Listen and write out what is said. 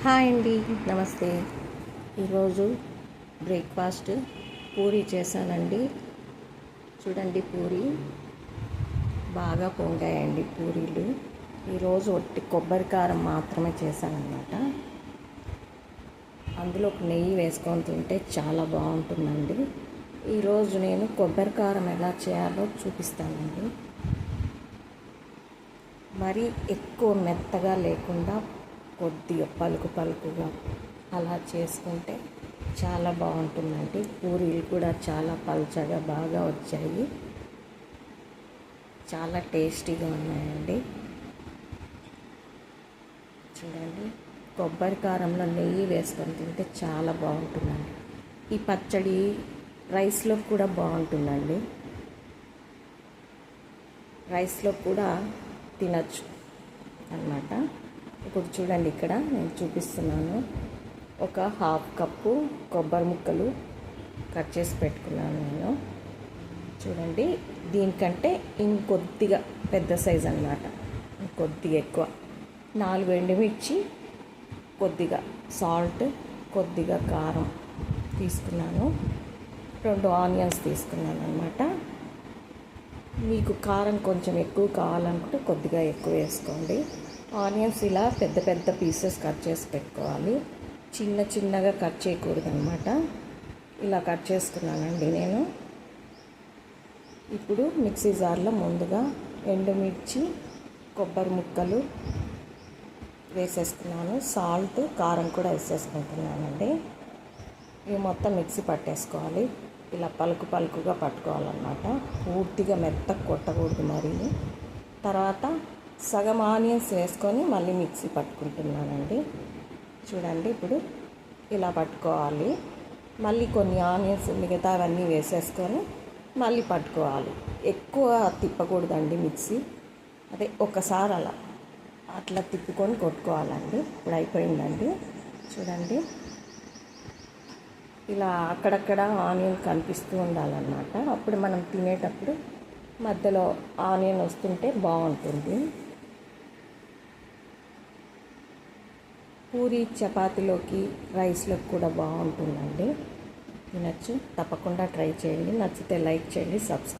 Hi అండి, నమస్తే. ఈరోజు బ్రేక్ఫాస్ట్ పూరి చేశానండి. చూడండి, పూరి బాగా పొంగాయండి పూరీలు. ఈరోజు ఒట్టి కొబ్బరి కారం మాత్రమే చేశానన్నమాట. అందులో నెయ్యి వేసుకొని తింటే చాలా బాగుంటుందండి. ఈరోజు నేను కొబ్బరి కారం ఎలా చేయాలో చూపిస్తానండి. మరీ ఎక్కువ మెత్తగా లేకుండా కొద్దిగా పలుకుగా అలా చేసుకుంటే చాలా బాగుంటుందండి. పూరీలు కూడా చాలా పల్చగా బాగా వచ్చాయి, చాలా టేస్టీగా ఉన్నాయండి. చూడండి, కొబ్బరి కారంలో నెయ్యి వేసుకొని తింటే చాలా బాగుంటుందండి. ఈ పచ్చడి రైస్లో కూడా బాగుంటుందండి. రైస్లో కూడా తినచ్చు అన్నమాట. ఇప్పుడు చూడండి, ఇక్కడ నేను చూపిస్తున్నాను. ఒక హాఫ్ కప్పు కొబ్బరి ముక్కలు కట్ చేసి పెట్టుకున్నాను నేను. చూడండి, దీనికంటే ఇంకొద్దిగా పెద్ద సైజ్ అన్నమాట, కొద్దిగా ఎక్కువ. 4 ఎండుమిర్చి, కొద్దిగా సాల్ట్, కొద్దిగా కారం తీసుకున్నాను. 2 ఆనియన్స్ తీసుకున్నాను అన్నమాట. మీకు కారం కొంచెం ఎక్కువ కావాలనుకుంటే కొద్దిగా ఎక్కువ వేసుకోండి. ఆనియన్స్ ఇలా పెద్ద పీసెస్ కట్ చేసి పెట్టుకోవాలి. చిన్నగా కట్ చేయకూడదు అన్నమాట. ఇలా కట్ చేసుకున్నానండి నేను. ఇప్పుడు మిక్సీ జార్లో ముందుగా ఎండుమిర్చి, కొబ్బరి ముక్కలు వేసేసుకున్నాను. సాల్ట్, కారం కూడా వేసేసుకుంటున్నానండి. ఇవి మొత్తం మిక్సీ పట్టేసుకోవాలి. ఇలా పలుకుగా పట్టుకోవాలన్నమాట. పూర్తిగా మెత్తగా కొట్టకూడదు మరి. తర్వాత సగం ఆనియన్స్ వేసుకొని మళ్ళీ మిక్సీ పట్టుకుంటున్నానండి. చూడండి, ఇప్పుడు ఇలా పట్టుకోవాలి. మళ్ళీ కొన్ని ఆనియన్స్ మిగతావన్నీ వేసేసుకొని మళ్ళీ పట్టుకోవాలి. ఎక్కువ తిప్పకూడదండి మిక్సీ. అదే ఒకసారి అట్లా తిప్పుకొని కొట్టుకోవాలండి. ఇప్పుడు అయిపోయిందండి. చూడండి, ఇలా అక్కడక్కడ ఆనియన్ కనిపిస్తూ ఉండాలన్నమాట. అప్పుడు మనం తినేటప్పుడు మధ్యలో ఆనియన్ వస్తుంటే బాగుంటుంది. పూరి చపాతీలోకి, రైస్లోకి కూడా బాగుంటుందండి. తినచ్చు. తప్పకుండా ట్రై చేయండి. నచ్చితే లైక్ చేయండి, సబ్స్క్రైబ్